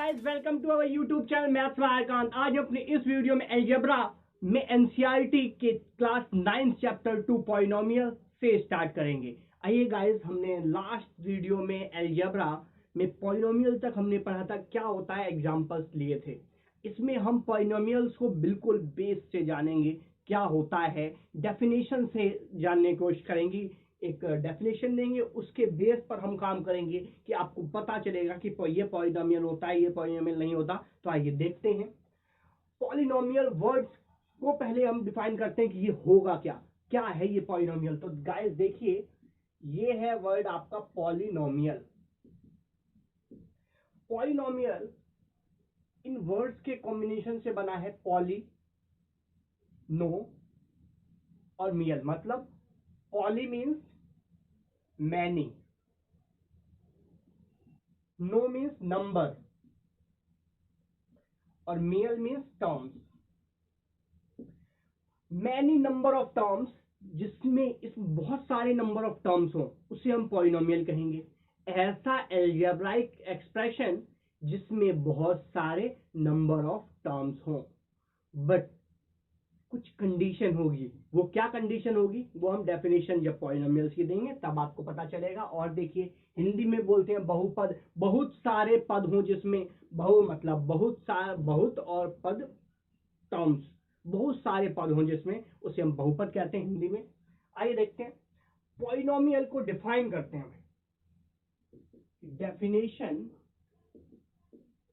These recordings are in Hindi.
Guys, welcome to our YouTube channel maths by Akant. आज अपने इस वीडियो में अलजेब्रा में एनसीईआरटी के क्लास 9 चैप्टर 2 पॉलिनोमियल से स्टार्ट करेंगे। आइए गाइस, हमने लास्ट वीडियो में अलजेब्रा में पॉलिनोमियल तक हमने पढ़ा था, क्या होता है, एग्जांपल्स लिए थे। इसमें हम पॉलिनोमियल्स को बिल्कुल बेस से जानेंगे, क्या होता है, डेफिनेशन से जानने की कोशिश करेंगे। एक डेफिनेशन देंगे, उसके बेस पर हम काम करेंगे कि आपको पता चलेगा कि ये पॉलिनोमियल होता है, ये पॉलिनोमियल नहीं होता। तो आइए देखते हैं पॉलिनोमियल वर्ड्स को। पहले हम डिफाइन करते हैं कि ये होगा क्या, क्या है ये पॉलिनोमियल। तो गाइस देखिए, ये है वर्ड आपका पॉलिनोमियल। पॉलिनोमियल इन वर्ड्स के कॉम्बिनेशन से बना है, पॉली, नो और मियल। मतलब poly means many, no means number और mial means terms. Many number of terms, जिसमें इस बहुत सारे नंबर ऑफ टर्म्स हो, उसे हम पॉलिनोमियल कहेंगे। ऐसा अलजेब्राइक एक्सप्रेशन जिसमें बहुत सारे नंबर ऑफ टर्म्स हो, बट कुछ कंडीशन होगी। वो क्या कंडीशन होगी, वो हम डेफिनेशन जब पॉलिनोमियल्स की देंगे तब आपको पता चलेगा। और देखिए, हिंदी में बोलते हैं बहुपद, बहुत सारे पद हों जिसमें बहु मतलब बहुत और पद टर्म्स, बहुत सारे पद हों जिसमें, उसे हम बहुपद कहते हैं हिंदी में। आइए देखते हैं, पॉलिनोमियल को डिफाइन करते हैं। डेफिनेशन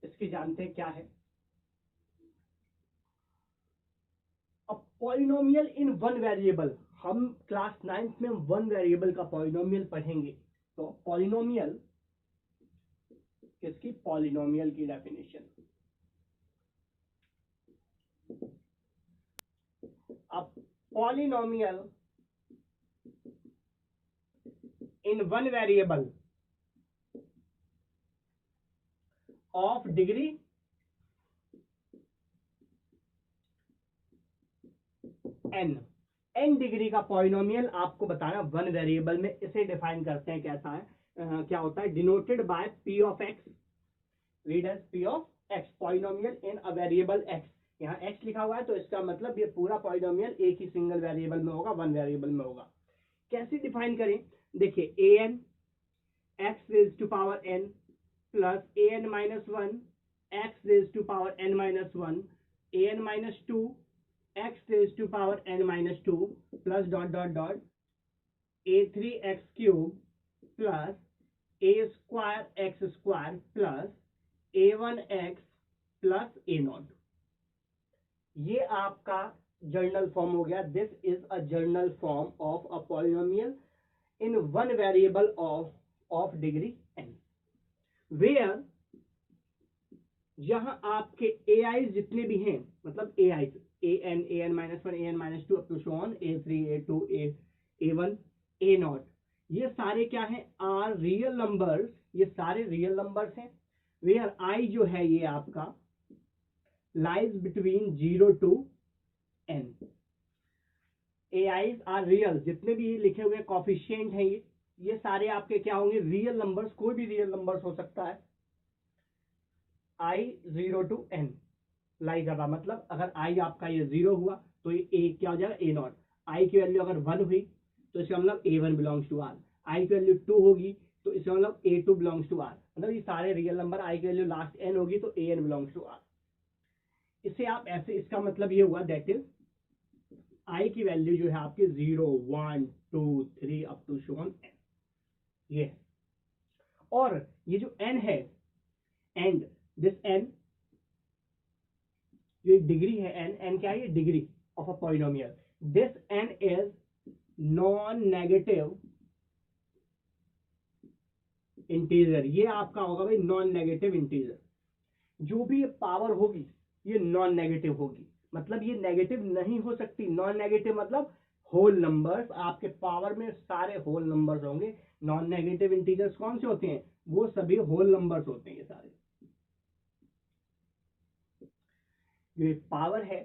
इसकी जानते हैं क्या है। अब पॉलिनोमियल इन वन वेरिएबल, हम क्लास 9th में वन वेरिएबल का पॉलिनोमियल पढ़ेंगे। तो पॉलिनोमियल, इसकी पॉलिनोमियल की डेफिनेशन। अब polynomial in one variable of degree n degree का पॉलिनोमियल आपको बताना वन वेरिएबल में। इसे डिफाइन करते हैं, कैसा है, क्या होता है, denoted by p of x, read as p of x, polynomial in a variable x। यहाँ x लिखा हुआ है तो इसका मतलब ये पूरा पॉलिनोमियल एक ही सिंगल वेरिएबल में होगा, वन वेरिएबल में होगा। कैसे डिफाइन करें, देखिए, an x raise to power n plus an minus one x raise to power n minus one, an minus two x raise to power n minus two plus dot dot dot a3x cube plus a square x square plus a1x plus a0। ये आपका जर्नल फॉर्म हो गया। This is a general form of a polynomial in one variable of degree n, where जहां आपके ai जितने भी हैं, मतलब ai an minus one, an minus two, up to so on a3 a2 a1 a0, ये सारे क्या हैं, आर रियल नंबर्स। ये सारे रियल नंबर्स हैं। वेयर आई जो है ये आपका lies between 0 to n। AIs are real, जितने भी लिखे हुए कॉफिशिएंट हैं ये सारे आपके क्या होंगे, रियल नंबर्स। कोई भी रियल नंबर्स हो सकता है। i 0 टू n लाई कर रहा, मतलब अगर i आपका ये 0 हुआ तो ये a क्या हो जाएगा, a0। i की वैल्यू अगर 1 हुई तो इसका मतलब a1 belongs to r। i की वैल्यू 2 होगी तो इसका मतलब a2 बिलोंग्स टू r। मतलब ये सारे रियल नंबर, i की वैल्यू लास्ट n होगी तो an बिलोंग्स टू r। इसे आप ऐसे, इसका मतलब ये हुआ, दैट इज i की वैल्यू जो है आपके 0 1 2 3 up to so on n, ये। और ये जो n है, एंड दिस n, जो डिग्री है n क्या है, ये degree of a polynomial. This n is non negative integer. ये आपका होगा भाई नॉन नेगेटिव इंटीजर। जो भी ये पावर होगी ये नॉन नेगेटिव होगी, मतलब ये नेगेटिव नहीं हो सकती। नॉन नेगेटिव मतलब होल नंबर्स, आपके पावर में सारे होल नंबर्स होंगे। नॉन नेगेटिव इंटीजर्स कौन से होते हैं, वो सभी होल नंबर्स होते हैं। ये सारे जो पावर है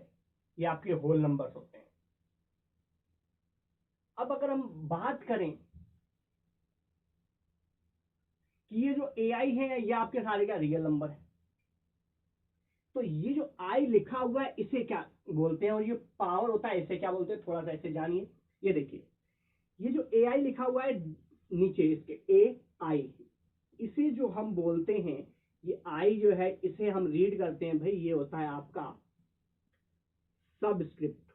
ये आपके होल नंबर्स होते हैं। अब अगर हम बात करें कि ये जो AI है ये आपके सारे क्या रियल नंबर है, तो ये जो आई लिखा हुआ है इसे क्या बोलते हैं, और ये पावर होता है इसे क्या बोलते हैं, थोड़ा सा ऐसे जानिए। ये देखिए, ये जो ए आई लिखा हुआ है नीचे इसके ए आई, इसे जो हम बोलते हैं, ये आई जो है इसे हम रीड करते हैं भाई, ये होता है आपका सबस्क्रिप्ट।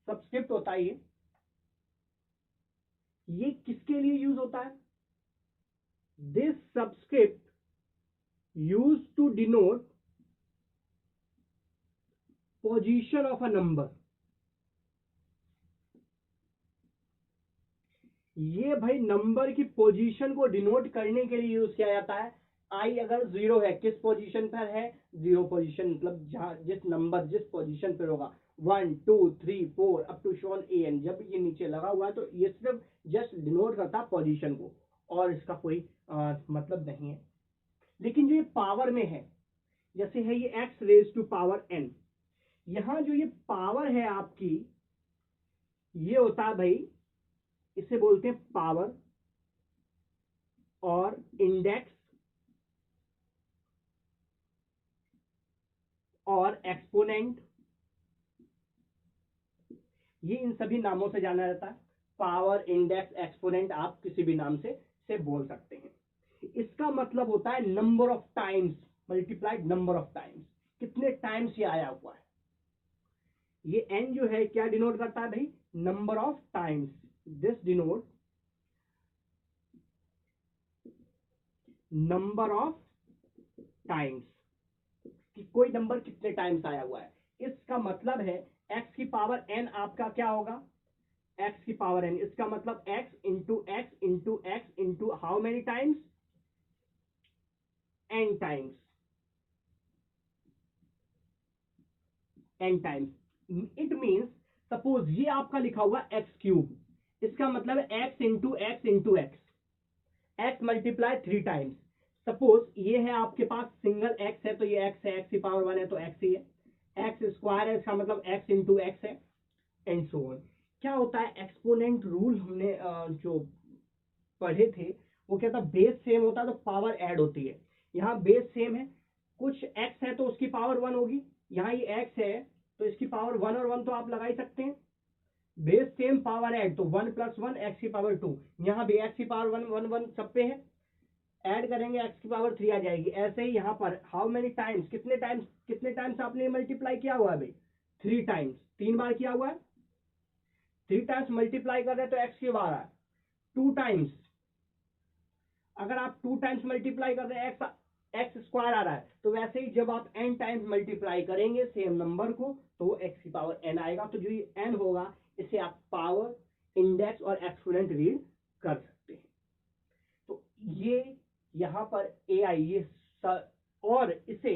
सबस्क्रिप्ट होता है ये किसके लिए यूज होता है? This subscript use to denote position of a number. ये भाई नंबर की पोजीशन को डिनोट करने के लिए यूज किया जाता है। आई अगर 0 है, किस पोजीशन पर है? 0 पोजीशन, मतलब जहां जिस नंबर जिस पोजीशन पर होगा, 1 2 3 4 up to shown a n, जब ये नीचे लगा हुआ है तो ये सिर्फ जस्ट डिनोट करता है पोजीशन को, और इसका कोई मतलब नहीं है। लेकिन जो ये पावर में है, जैसे है ये x raise to power n, यहां जो ये पावर है आपकी, ये होता है भाई, इसे बोलते हैं पावर और इंडेक्स और एक्सपोनेंट, ये इन सभी नामों से जाना जाता है। पावर, इंडेक्स, एक्सपोनेंट, आप किसी भी नाम से बोल सकते हैं। इसका मतलब होता है number of times multiplied number of times, कितने टाइम्स ये आया हुआ है। ये एन जो है क्या डिनोट करता है भाई? Number of times. This denote number of times, कि कोई नंबर कितने टाइम्स आया हुआ है। इसका मतलब है एक्स की पावर एन आपका क्या होगा? एक्स की पावर एन, इसका मतलब x into x into x into how many times? N times. N times it means, suppose ये आपका लिखा हुआ एक्स क्यूब, इसका मतलब है x into x into x, x multiply 3 times. Suppose ये है आपके पास सिंगल एक्स है, तो ये एक्स है, एक्स की पावर 1 है तो एक्स ही है। एक्स स्क्वायर है, इसका मतलब एक्स इंटू एक्स है, एंड सो ऑन। क्या होता है, एक्सपोनेंट रूल हमने जो पढ़े थे, वो क्या था, बेस सेम होता है तो पावर ऐड होती है। यहाँ बेस सेम है, कुछ एक्स है तो उसकी पावर 1 होगी, यहाँ ये एक्स है तो इसकी पावर 1 और 1 तो आप लगा ही सकते हैं। बेस सेम पावर ऐड, तो 1 प्लस 1 एक्स की पावर 2, यहाँ भी एक्स की पावर 1 1 1 सब पे है, ऐड करेंगे एक्स की पावर 3 आ जाएगी। ऐसे ही यहाँ पर हाउ मेनी टाइम्स, कितने टाइम्स आपने मल्टीप्लाई किया हुआ है भाई? 3 टाइम्स, 3 बार किया हुआ है। 3 टाइम्स मल्टीप्लाई कर रहे हैं तो एक्स की बार है 2 टाइम्स। अगर आप 2 टाइम्स मल्टीप्लाई कर रहे हैं, एक्स स्क्वायर आ रहा है, तो वैसे ही जब आप एन टाइम्स मल्टीप्लाई करेंगे सेम नंबर को, तो एक्स की पावर एन आएगा। तो जो ये एन होगा, इसे आप पावर, इंडेक्स और एक्सपोनेंट रीड कर सकते हैं। तो ये यहाँ पर ए आई, और इसे,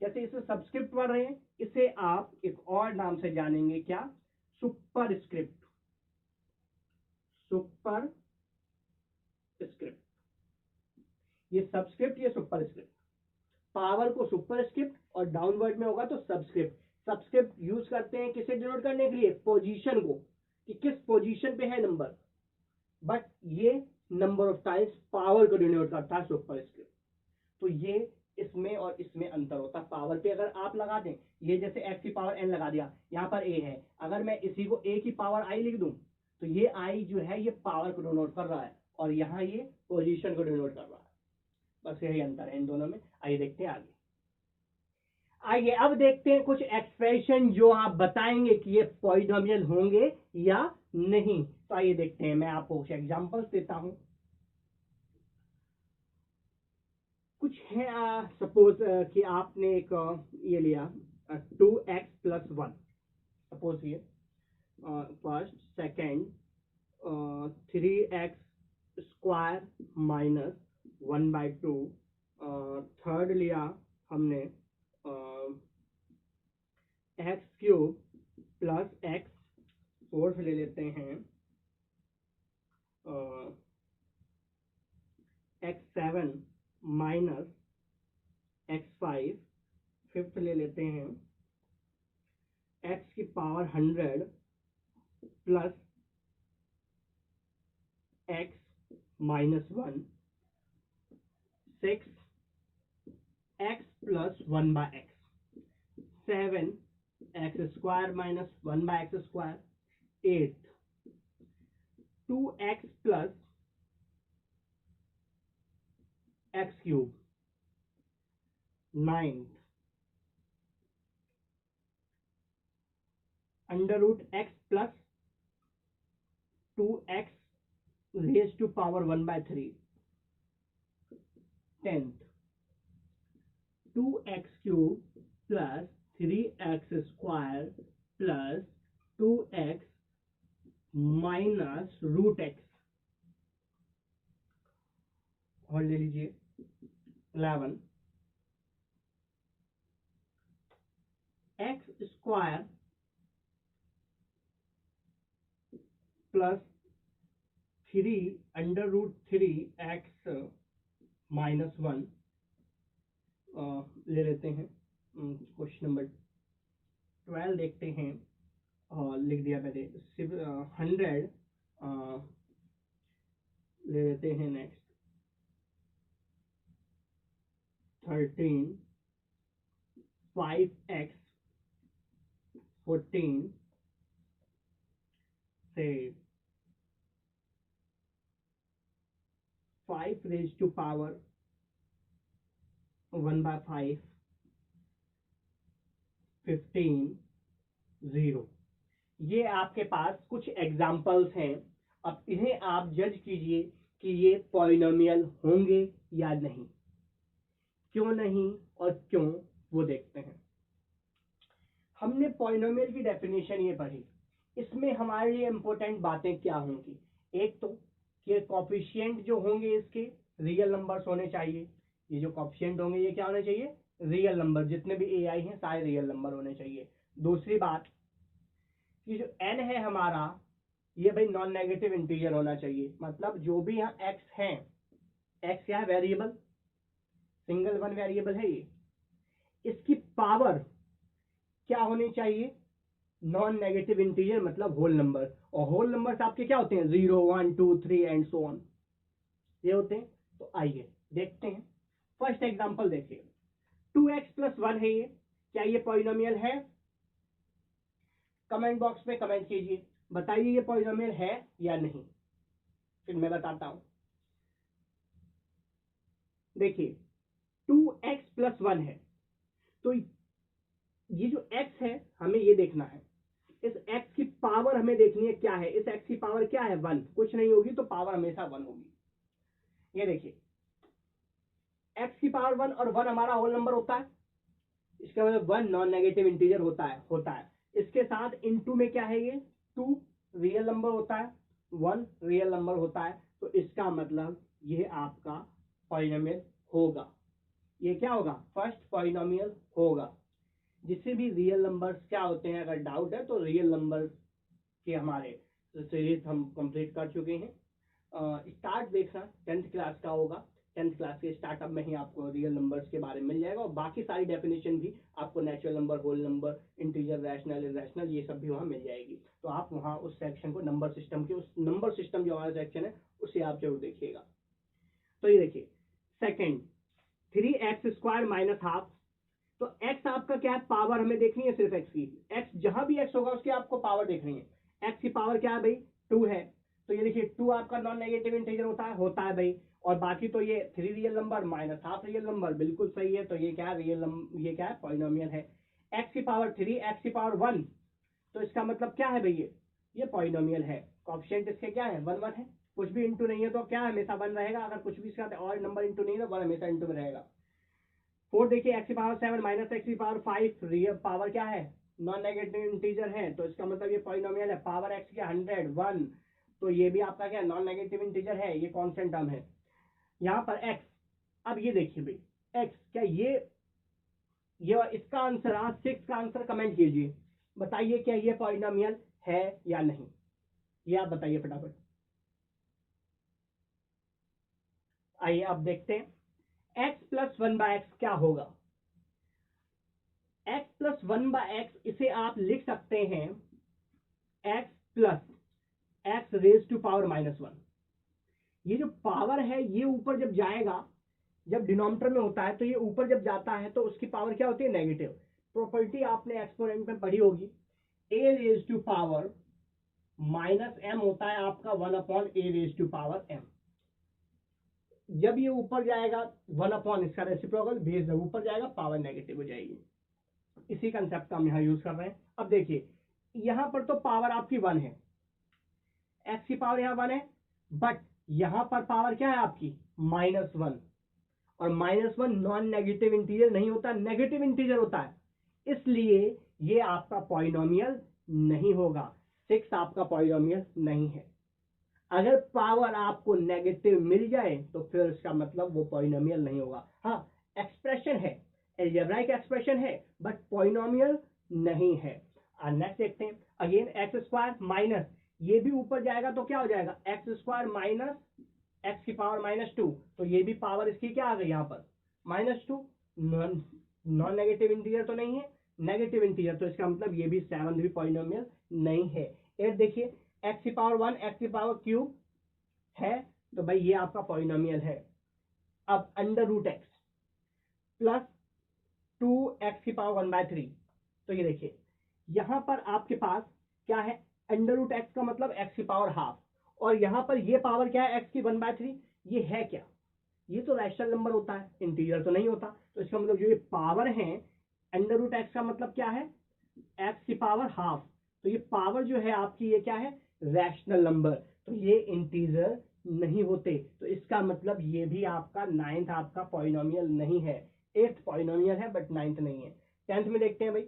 जैसे इसे सबस्क्रिप्ट पढ़ रहे हैं, इसे आप एक और नाम से जानेंगे, क्या? Super script. सुपर स्क्रिप्ट, ये सबस्क्रिप्ट, ये सुपर स्क्रिप्ट। पावर को सुपर स्क्रिप्ट और डाउनवर्ड में होगा तो सबस्क्रिप्ट। सबस्क्रिप्ट यूज करते हैं किसे डिनोट करने के लिए? पोजीशन को, कि किस पोजीशन पे है नंबर। बट ये नंबर ऑफ टाइम्स पावर को डिनोट करता है सुपर स्क्रिप्ट। तो ये इसमें और इसमें अंतर होता है। पावर पे अगर आप लगा दें, ये जैसे एक्स की पावर एन लगा दिया, यहाँ पर ए है, अगर मैं इसी को ए की पावर आई लिख दूं, तो ये आई जो है ये पावर को डिनोट कर रहा है, और यहाँ ये पोजीशन को डिनोट कर रहा है। बस यही अंतर है इन दोनों में। आइए देखते हैं आगे। आइए अब देखते हैं कुछ एक्सप्रेशन जो आप बताएंगे कि ये पॉलिनोमियल होंगे या नहीं। तो आइए देखते हैं, मैं आपको कुछ एग्जांपल्स देता हूं। कुछ है, सपोज कि आपने एक ये लिया 2x+1, सपोज ये फर्स्ट, सेकेंड 3x² -1/2, थर्ड लिया हमने x³ + x, फोर्थ ले लेते हैं x7 - x5, फिफ्थ ले लेते हैं x की power 100 + x - 1, 6 x plus 1/x, 7x² minus 1/x², 8, 2x plus x³, 9, √x plus 2x raised to power 1/3, 10th, 2x³ plus 3x² plus 2x minus √x, और ले लीजिए 11, x² प्लस 3√3x माइनस 1 ले लेते हैं। क्वेश्चन नंबर 12 देखते हैं, और लिख दिया मैंने 100 ले लेते हैं। नेक्स्ट 13, 5x 14 से 5 raised to power 1/5, 15, 0। ये आपके पास कुछ एग्जाम्पल्स हैं। अब इन्हें आप जज कीजिए कि ये पॉलिनोमियल होंगे या नहीं। क्यों नहीं और क्यों, वो देखते हैं। हमने पॉलिनोमियल की डेफिनेशन ये पढ़ी, इसमें हमारे लिए इंपॉर्टेंट बातें क्या होंगी। एक तो कि कोफिशिएंट जो होंगे इसके रियल नंबर्स होने चाहिए। ये जो कोफिशिएंट होंगे ये क्या होने चाहिए, रियल नंबर। जितने भी ए आई हैं सारे रियल नंबर होने चाहिए। दूसरी बात कि जो एन है हमारा, ये भाई नॉन नेगेटिव इंटीजर होना चाहिए। मतलब जो भी यहाँ एक्स है, एक्स क्या है, वेरिएबल, सिंगल वन वेरिएबल है ये, इसकी पावर क्या होनी चाहिए, नॉन नेगेटिव इंटीजर, मतलब होल नंबर। और होल नंबर्स आपके क्या होते हैं, 0, 1, 2, 3 एंड सो ऑन, ये होते हैं। तो आइए देखते हैं। फर्स्ट एग्जांपल देखिए, 2x प्लस 1 है ये, क्या ये पॉलिनोमियल है? कमेंट बॉक्स में कमेंट कीजिए, बताइए ये पॉलिनोमियल है या नहीं, फिर मैं बताता हूं। देखिए 2x प्लस 1 है, तो ये जो x है हमें ये देखना है, इस x की पावर हमें देखनी है क्या है। इस x की पावर क्या है, 1, कुछ नहीं होगी तो पावर हमेशा 1 होगी। ये देखिए x की पावर 1, और 1 हमारा होल नंबर होता है, इसका मतलब 1 नॉन नेगेटिव इंटीजर होता है। इसके साथ इनटू में क्या है, ये 2 रियल नंबर होता है, 1 रियल नंबर होता है। तो इसका मतलब ये आपका पॉलिनोमियल होगा। ये क्या होगा, फर्स्ट पॉलिनोमियल होगा। जिससे भी रियल नंबर्स क्या होते हैं, अगर डाउट है तो रियल नंबर्स के हमारे सीरीज हम कंप्लीट कर चुके हैं। स्टार्ट देखना 10th क्लास का होगा, 10th क्लास के स्टार्टअप में ही आपको रियल नंबर्स के बारे में मिल जाएगा, और बाकी सारी डेफिनेशन भी आपको natural number, whole number, integer, rational, irrational, ये सब भी वहाँ मिल जाएगी। तो आप वहाँ उस सेक्शन को, नंबर सिस्टम के उस नंबर सिस्टम जो हमारा सेक्शन है उसे आप जरूर देखिएगा। तो ये देखिए सेकेंड, 3x² माइनस हाफ। तो x आपका क्या है, पावर हमें देखनी है सिर्फ x की। x जहां भी x होगा उसकी आपको पावर देखनी है। x की पावर क्या है भाई, 2 है। तो ये देखिए 2 आपका नॉन नेगेटिव इंटीजर होता है भाई। और बाकी तो ये 3 real number minus half real number, बिल्कुल सही है। तो ये क्या है, ये क्या है, पॉलिनोमियल है। x की पावर 3, x की पावर 1, तो इसका मतलब क्या है भाई, ये पॉलिनोमियल है। कोएफिशिएंट इसके क्या है, 1 1 है। कुछ भी इंटू नहीं है तो क्या हमेशा 1 रहेगा। अगर कुछ भी इसका और नंबर इंटू नहीं है तो 1 हमेशा इंटू में रहेगा। 4 देखिए, x की पावर 7 माइनस x की पावर 5, रियल पावर क्या है, नॉन नेगेटिव इंटीजर है। तो इसका मतलब ये पॉलिनोमियल है। पावर x की 100, 1, तो ये भी आपका क्या, नॉन नेगेटिव इंटीजर है, ये कांस्टेंट टर्म है। यहाँ पर x, अब ये देखिए भाई x, क्या ये इसका आंसर, आप 6 का आंसर कमेंट कीजिए, बताइए क्या ये पॉलिनोमियल है या नहीं, ये आप बताइए फटाफट। आइए अब देखते हैं x प्लस 1/x क्या होगा। x प्लस 1/x, इसे आप लिख सकते हैं x plus x raise to power -1। ये जो पावर है ये ऊपर जब जाएगा जब डिनोमिनेटर में होता है तो ये ऊपर जब जाता है तो उसकी पावर क्या होती है, नेगेटिव। प्रॉपर्टी आपने एक्सपोनेंट में पढ़ी होगी, a raise to power minus m होता है आपका 1/a raise to power m। जब ये ऊपर जाएगा 1/ इसका रेसिप्रोकल बेस जब ऊपर जाएगा पावर नेगेटिव हो जाएगी। इसी कंसेप्ट का हम यहाँ यूज कर रहे हैं। अब देखिए यहाँ पर तो पावर आपकी 1 है, x की पावर यहाँ 1 है, बट यहाँ पर पावर क्या है आपकी -1, और -1 नॉन नेगेटिव इंटीजर नहीं होता, नेगेटिव इंटीजर होता है, इसलिए ये आपका पॉलिनोमियल नहीं होगा। 6 आपका पॉलिनोमियल नहीं है। अगर पावर आपको नेगेटिव मिल जाए तो फिर इसका मतलब वो पॉलिनोमियल नहीं होगा। हाँ, एक्सप्रेशन है, अलजेब्राइक एक्सप्रेशन है, बट पॉलिनोमियल नहीं है। नेक्स्ट देखते हैं, अगेन एक्स स्क्वायर माइनस, ये भी ऊपर जाएगा तो क्या हो जाएगा, एक्स स्क्वायर माइनस एक्स की पावर -2, तो ये भी पावर इसकी क्या आ गई यहाँ पर -2। नॉन नेगेटिव इंटीजर तो नहीं है, नेगेटिव इंटीजर, तो इसका मतलब ये भी 7 भी पॉलिनोमियल नहीं है। 8 देखिए, एक्स की पावर 1 एक्स की पावर क्यूब है, तो भाई ये आपका पॉलिनोमियल है। अब √x प्लस 2x की पावर 1/3, तो ये देखिए यहाँ पर आपके पास क्या है, √x का मतलब x की पावर हाफ, और यहाँ पर ये पावर क्या है, x की 1/3, ये है क्या, ये तो रैशनल नंबर होता है, इंटीजर तो नहीं होता। तो इसका मतलब जो ये पावर है, √x का मतलब क्या है, x की पावर हाफ, तो ये पावर जो है आपकी ये क्या है, रैशनल नंबर, तो ये इंटीजर नहीं होते। तो इसका मतलब ये भी आपका 9th आपका पॉलिनोमियल नहीं है। 8th पॉलिनोमियल है बट 9th नहीं है। 10th में देखते हैं भाई,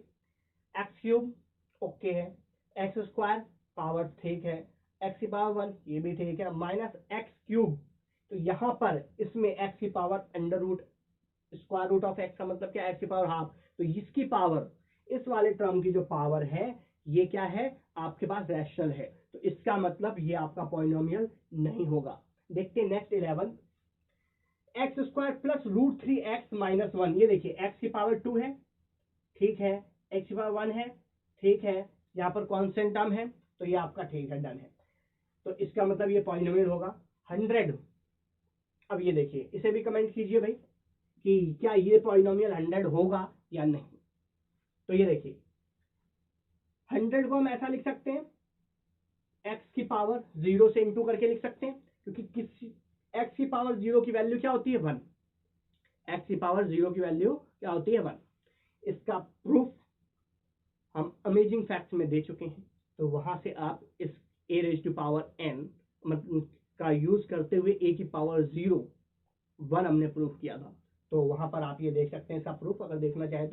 एक्स क्यूब ओके है, एक्स स्क्वायर पावर ठीक है, एक्स की पावर 1 ये भी ठीक है, माइनस एक्स क्यूब, तो यहाँ पर इसमें एक्स की power square root of x का मतलब क्या, एक्स की पावर हाफ, तो इसकी पावर, इस वाले टर्म की जो पावर है ये क्या है आपके पास रैशनल है, तो इसका मतलब ये आपका पॉलिनोमियल नहीं होगा। देखते हैं next 11, x square plus √3x - 1, ये देखिए एक्स की पावर 2 है, ठीक है, एक्स की पावर 1 है, ठीक है, यहाँ पर कांस्टेंट टर्म है, तो ये आपका ठीक है, डन है, तो इसका मतलब ये पॉलिनोमियल होगा 100। अब ये देखिए, इसे भी कमेंट कीजिए भाई कि क्या ये पॉलिनोमियल 100 होगा या नहीं। तो ये देखिए 100 को हम ऐसा लिख सकते हैं, x की पावर 0 से इंटू करके लिख सकते हैं, क्योंकि किसी x की पावर 0 की वैल्यू क्या होती है 1, x की पावर 0 की वैल्यू क्या होती है 1। इसका प्रूफ हम अमेजिंग फैक्ट्स में दे चुके हैं, तो वहां से आप इस a raise to power n मतलब का यूज करते हुए a की पावर 1 हमने प्रूफ किया था, तो वहां पर आप ये देख सकते हैं इसका प्रूफ, अगर देखना चाहे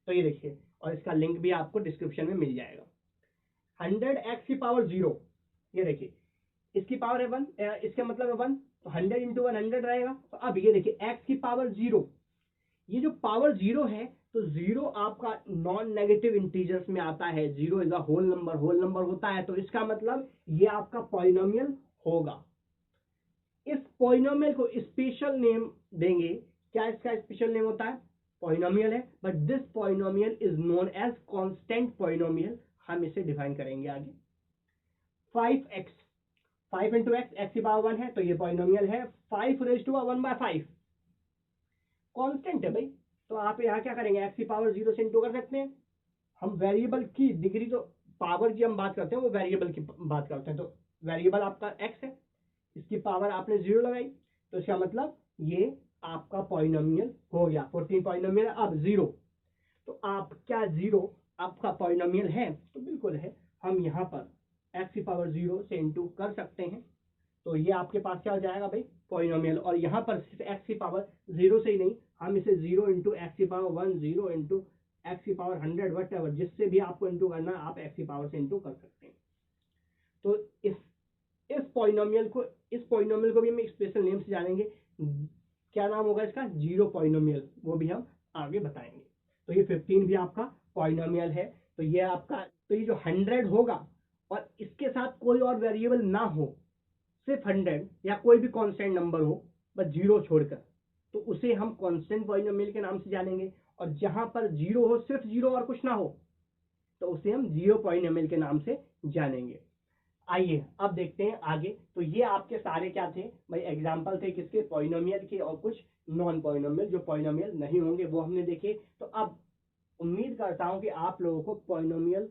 तो ये देखिए, और इसका लिंक भी आपको डिस्क्रिप्शन में मिल जाएगा। 100x की पावर 0, ये देखिए इसकी पावर है 1, इसका मतलब है 1, तो 100 इंटू 100 रहेगा। तो अब ये देखिए x की पावर 0, ये जो पावर 0 है, तो 0 आपका नॉन नेगेटिव इंटीजर्स में आता है, 0 इज अ होल नंबर होता है, तो इसका मतलब ये आपका पॉलिनोमियल होगा। इस पॉलिनोमियल को स्पेशल नेम देंगे, क्या इसका स्पेशल नेम होता है, पॉलिनोमियल है, but this polynomial is known as constant polynomial, हम इसे डिफाइन करेंगे आगे। 5x, 5 इंटू एक्स की पावर 1 है, तो ये पॉलिनोमियल है 5 रेज टू 1/5, कांस्टेंट है भाई, तो आप यहाँ क्या करेंगे, एक्स की पावर 0 से इंटू कर सकते हैं। हम वेरिएबल की डिग्री, तो पावर की हम बात करते हैं, वो वेरिएबल की बात करते हैं, तो वेरिएबल आपका x है, इसकी पावर आपने 0 लगाई, तो इसका मतलब ये आपका पॉलिनोमियल हो गया। 14 पॉलिनोमियल, अब 0, तो आप क्या 0 आपका पॉलिनोमियल है, तो बिल्कुल है, हम यहाँ पर x की पावर 0 से इंटू कर सकते हैं, तो ये आपके पास क्या हो जाएगा भाई, पॉलिनोमियल। और यहाँ पर सिर्फ x की पावर 0 से ही नहीं, हम इसे 0 इंटू एक्स की पावर 1, 0 इंटू एक्स की पावर 100, वट एवर, जिससे भी आपको इंटू करना है आप एक्स की पावर से इंटू कर सकते हैं। तो इस पॉलिनोमियल को भी हम स्पेशल नेम से जानेंगे, क्या नाम होगा इसका, 0 पॉलिनोमियल, वो भी हम आगे बताएंगे। तो ये 15 भी आपका पॉलिनोमियल है, तो ये आपका, तो ये जो 100 होगा और इसके साथ कोई और वेरिएबल ना हो, सिर्फ 100 या कोई भी कांस्टेंट नंबर हो बस 0 छोड़कर, तो उसे हम कांस्टेंट पॉलिनोमियल के नाम से जानेंगे। और जहां पर 0 हो, सिर्फ 0 और कुछ ना हो, तो उसे हम 0 पॉलिनोमियल के नाम से जानेंगे। आइए अब देखते हैं आगे। तो ये आपके सारे क्या थे भाई, एग्जाम्पल थे किसके, पॉलिनोमियल के, और कुछ नॉन पॉलिनोमियल जो पॉलिनोमियल नहीं होंगे वो हमने देखे। तो अब उम्मीद करता हूं कि आप लोगों को पॉलिनोमियल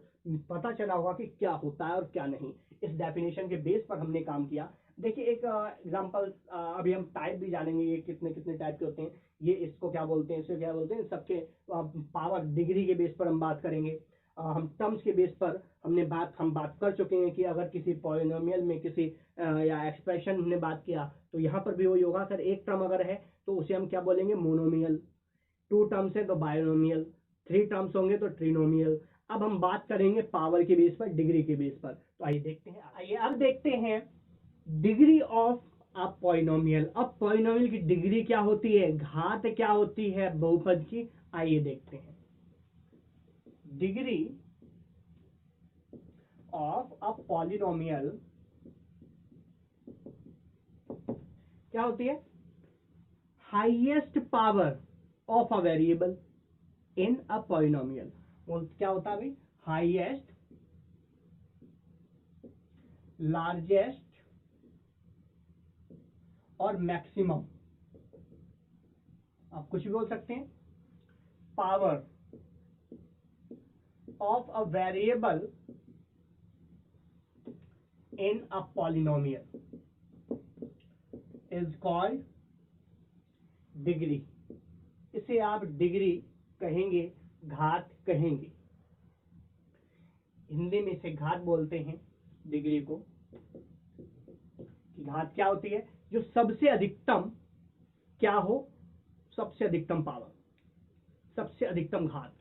पता चला होगा कि क्या होता है और क्या नहीं। इस डेफिनेशन के बेस पर हमने काम किया। देखिए एक एग्जांपल, अभी हम टाइप भी जानेंगे, ये कितने कितने टाइप के होते हैं, ये इसको क्या बोलते हैं, इसको क्या बोलते हैं, सबके पावर डिग्री के बेस पर हम बात करेंगे। हम टर्म्स के बेस पर हम बात कर चुके हैं कि अगर किसी पॉलिनोमियल में किसी या एक्सप्रेशन हमने बात किया तो यहाँ पर भी वही होगा। सर एक टर्म अगर है तो उसे हम क्या बोलेंगे, मोनोमियल। 2 टर्म्स है तो बायोनोमियल। 3 टर्म्स होंगे तो ट्रिनोमियल। अब हम बात करेंगे पावर के बेस पर, डिग्री के बेस पर। तो आइए देखते हैं, आइए अब देखते हैं डिग्री ऑफ अ पॉलिनोमियल। अब पॉलिनोमियल की डिग्री क्या होती है, घात क्या होती है बहुपद की। आइए देखते हैं डिग्री ऑफ अ पॉलिनोमियल क्या होती है, highest power of a variable in a polynomial. क्या होता है भाई, हाईएस्ट, लार्जेस्ट और मैक्सिमम, आप कुछ भी बोल सकते हैं, power of a variable in a polynomial is called degree. इसे आप डिग्री कहेंगे, घात कहेंगे। हिंदी में इसे घात बोलते हैं डिग्री को। घात क्या होती है, जो सबसे अधिकतम क्या हो, सबसे अधिकतम पावर, सबसे अधिकतम घात।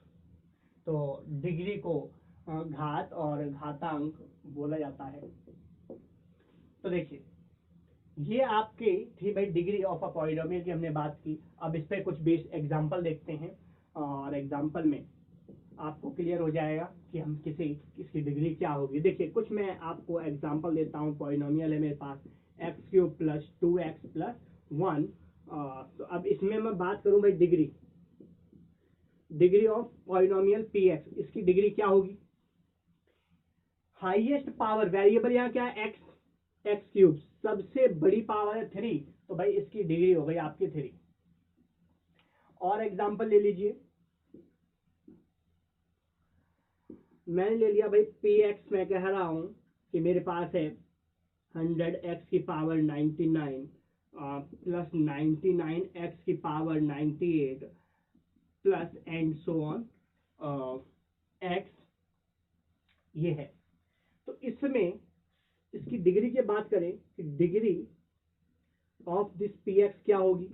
तो डिग्री को घात और घातांक बोला जाता है। तो देखिए ये आपकी थी भाई डिग्री ऑफ अ पॉलिनोमियल की हमने बात की। अब इस पे कुछ बेस एग्जांपल देखते हैं, और एग्जांपल में आपको क्लियर हो जाएगा कि हम किसकी डिग्री क्या होगी। देखिए कुछ मैं आपको एग्जांपल देता हूँ। पॉलिनोमियल है मेरे पास x³ + 2x + 1। तो अब इसमें मैं बात करूं भाई degree, degree of polynomial px, इसकी डिग्री क्या होगी, हाईएस्ट पावर, वेरिएबल यहाँ क्या है x³, सबसे बड़ी पावर है 3, तो भाई इसकी डिग्री हो गई आपकी 3। और एग्जांपल ले लीजिए, मैंने ले लिया भाई px, मैं कह रहा हूं कि मेरे पास है 100x⁻99 plus 99x⁻98 plus and so on x, ये है। तो इसमें इसकी डिग्री की बात करें कि डिग्री ऑफ दिस px क्या होगी,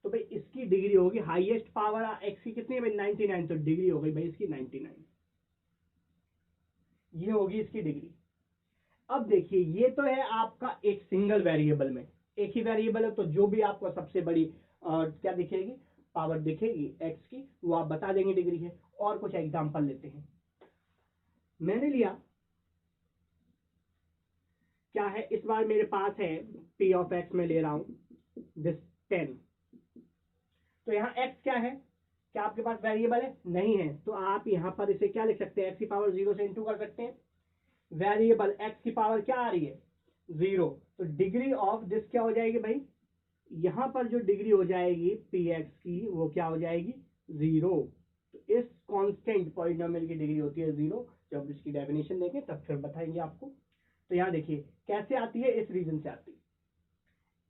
तो भाई इसकी डिग्री होगी, हाईएस्ट पावर x की कितनी है भाई 99, तो डिग्री हो गई भाई इसकी 99, ये होगी इसकी डिग्री। अब देखिए ये तो है आपका एक सिंगल वेरिएबल में, एक ही वेरिएबल है, तो जो भी आपको सबसे बड़ी क्या दिखेगी, पावर दिखेगी x की, वो आप बता देंगे डिग्री है। और कुछ एग्जांपल लेते हैं। मैंने लिया क्या है, इस बार मेरे पास है p ऑफ x, में ले रहा हूं दिस 10। तो यहाँ x क्या है, क्या आपके पास वेरिएबल है, नहीं है, तो आप यहाँ पर इसे क्या लिख सकते हैं, x की पावर 0 से इंटू कर सकते हैं। वेरिएबल x की पावर क्या आ रही है 0, तो डिग्री ऑफ दिस क्या हो जाएगी भाई, यहाँ पर जो डिग्री हो जाएगी px की वो क्या हो जाएगी 0। तो इस कांस्टेंट पॉलिनोमियल की डिग्री होती है 0। जब इसकी डेफिनेशन देखें तब फिर बताएंगे आपको। तो यहाँ देखिए कैसे आती है, इस रीजन से आती है,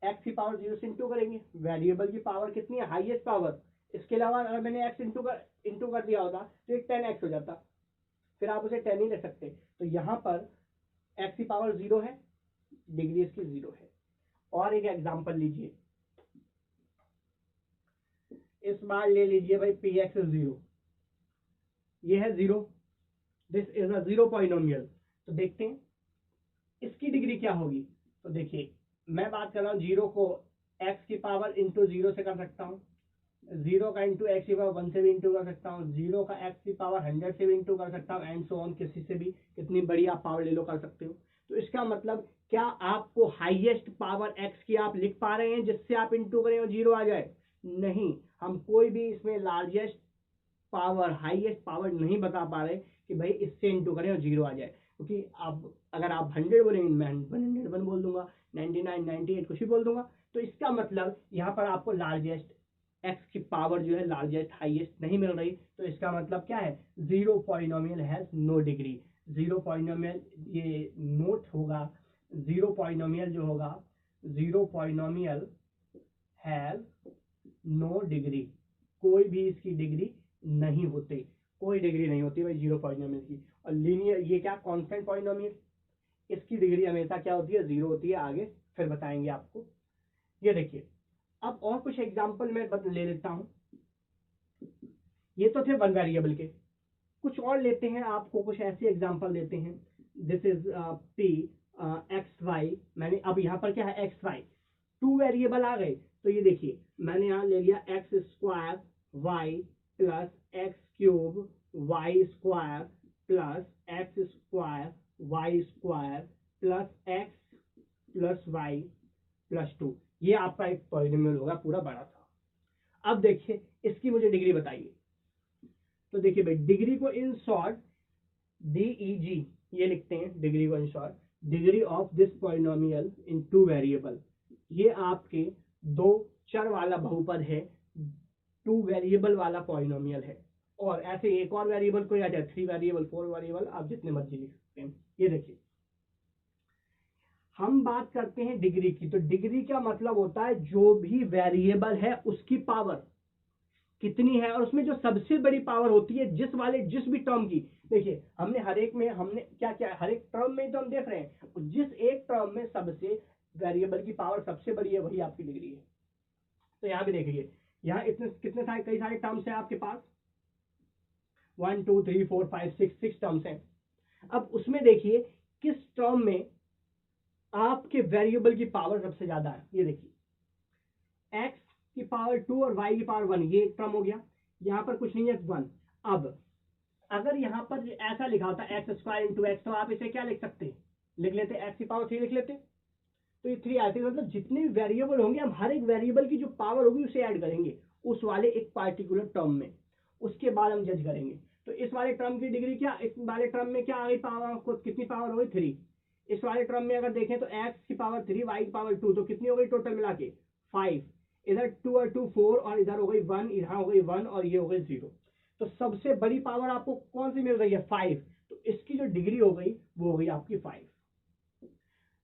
x की पावर 0 से इंटू करेंगे, वेरिएबल की पावर कितनी है, हाईएस्ट पावर। इसके अलावा अगर मैंने x इंटू कर दिया होता तो एक 10x हो जाता, फिर आप उसे 10 ही ले सकते। तो यहाँ पर x की पावर 0 है, डिग्री इसकी 0 है। और एक एग्जांपल लीजिए, इस बार ले लीजिए भाई px 0, ये है 0, दिस इज अ 0 पॉलिनोमियल। तो देखते हैं इसकी डिग्री क्या होगी। तो देखिए मैं बात कर रहा हूँ 0 को x की पावर इंटू 0 से कर सकता हूँ, 0 का इंटू x की पावर 1 से भी इंटू कर सकता हूँ, 0 का x की पावर 100 से भी इंटू कर सकता हूँ, एंड सो ऑन, किसी से भी कितनी बड़ी आप पावर ले लो कर सकते हो। तो इसका मतलब क्या आपको हाईएस्ट पावर x की आप लिख पा रहे हैं जिससे आप इंटू करें और 0 आ जाए, नहीं, हम कोई भी इसमें लार्जेस्ट पावर, हाईएस्ट पावर नहीं बता पा रहे कि भाई इससे इंटू करें और 0 आ जाए। क्योंकि आप अगर आप 100 बोलेंगे मैं 101 बोल दूंगा, 99, 98 कुछ भी बोल दूंगा। तो इसका मतलब यहाँ पर आपको लार्जेस्ट एक्स की पावर जो है लार्जेस्ट हाईएस्ट नहीं मिल रही। तो इसका मतलब क्या है, zero polynomial has no degree. Zero polynomial ये नोट होगा, जीरो पॉलिनोमियल जो होगा, zero polynomial has no degree, कोई भी इसकी डिग्री नहीं होती, कोई डिग्री नहीं होती भाई जीरो पॉलिनोमियल की। और लीनियर ये क्या कांस्टेंट पॉलिनोमियल, इसकी डिग्री हमेशा क्या होती है, जीरो होती है। आगे फिर बताएंगे आपको। ये देखिए अब और कुछ एग्जांपल मैं ले लेता हूं। ये तो थे वन वेरिएबल के, कुछ और लेते हैं, आपको कुछ ऐसे एग्जांपल देते हैं। This is p x y, मैंने अब यहाँ पर क्या है एक्स वाई, टू वेरिएबल आ गए। तो ये देखिए मैंने यहाँ ले लिया x square y plus x cube y square plus x square y square plus x plus y plus 2। ये आपका एक पॉलिनोमियल होगा पूरा बड़ा सा। अब देखिए इसकी मुझे डिग्री बताइए। तो देखिए भाई डिग्री को इन शॉर्ट DEG ये लिखते हैं डिग्री को in short, degree of this polynomial in two variable. ये आपके दो चर वाला बहुपद है, टू वेरिएबल वाला पॉलिनोमियल है। और ऐसे एक और वेरिएबल कोई आ जाए, 3 वेरिएबल 4 वेरिएबल, आप जितने मर्जी लिख सकते हैं। ये देखिए हम बात करते हैं डिग्री की। तो डिग्री का मतलब होता है जो भी वेरिएबल है उसकी पावर कितनी है, और उसमें जो सबसे बड़ी पावर होती है जिस भी टर्म की। देखिए हमने हर एक में हमने क्या क्या हर एक टर्म में तो हम देख रहे हैं, जिस एक टर्म में सबसे वेरिएबल की पावर सबसे बड़ी है वही आपकी डिग्री है। तो यहाँ भी देखिए यहाँ इतने कितने सारे कई सारे टर्म्स हैं आपके पास, 1 2 3 4 5 6 टर्म्स हैं। अब उसमें देखिए किस टर्म में आपके वेरिएबल की पावर सबसे ज्यादा है। ये देखिए एक्स की पावर 2 और y की पावर 1, ये एक टर्म हो गया। यहाँ पर कुछ नहीं है 1। अब अगर यहाँ पर ऐसा लिखा होता एक्स स्क्वायर इंटू एक्स, तो आप इसे क्या लिख सकते, लिख लेते एक्स की पावर 3 लिख लेते। तो ये 3 आते, मतलब जितने भी वेरिएबल होंगे हम हर एक वेरिएबल की जो पावर होगी उसे ऐड करेंगे उस वाले एक पार्टिकुलर टर्म में, उसके बाद हम जज करेंगे। तो इस वाले टर्म की डिग्री क्या, इस वाले टर्म में क्या आ गई पावर, आपको कितनी पावर हो गई 3। इस वाले टर्म में अगर देखें तो एक्स की पावर 3 वाई की पावर 2, तो कितनी हो गई टोटल मिला के 5। इधर 2 और 2 4 और इधर हो गई 1, इधर हो गई 1 और ये हो गई 0। तो सबसे बड़ी पावर आपको कौन सी मिल रही है 5। तो इसकी जो डिग्री हो गई वो हो गई आपकी 5।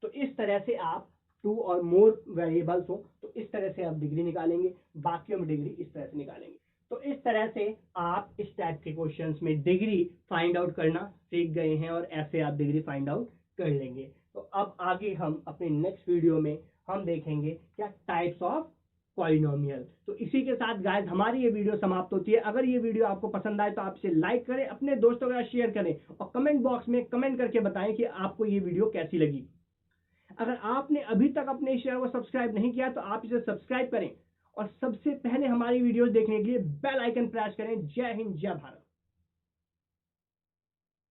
तो इस तरह से आप 2 और मोर वेरिएबल्स हो तो इस तरह से आप डिग्री निकालेंगे, बाकी हम डिग्री इस तरह से निकालेंगे। तो इस तरह से आप इस टाइप के क्वेश्चंस में डिग्री फाइंड आउट करना सीख गए हैं और ऐसे आप डिग्री फाइंड आउट कर लेंगे। तो अब आगे हम अपने नेक्स्ट वीडियो में हम देखेंगे क्या टाइप्स ऑफ पॉलिनोमियल। तो इसी के साथ गाइस हमारी ये वीडियो समाप्त होती है। अगर ये वीडियो आपको पसंद आए तो आप इसे लाइक करें, अपने दोस्तों के साथ शेयर करें और कमेंट बॉक्स में कमेंट करके बताएं कि आपको ये वीडियो कैसी लगी। अगर आपने अभी तक अपने चैनल को सब्सक्राइब नहीं किया तो आप इसे सब्सक्राइब करें और सबसे पहले हमारी वीडियो देखने के लिए बेल आइकन प्रेस करें। जय हिंद, जय भारत।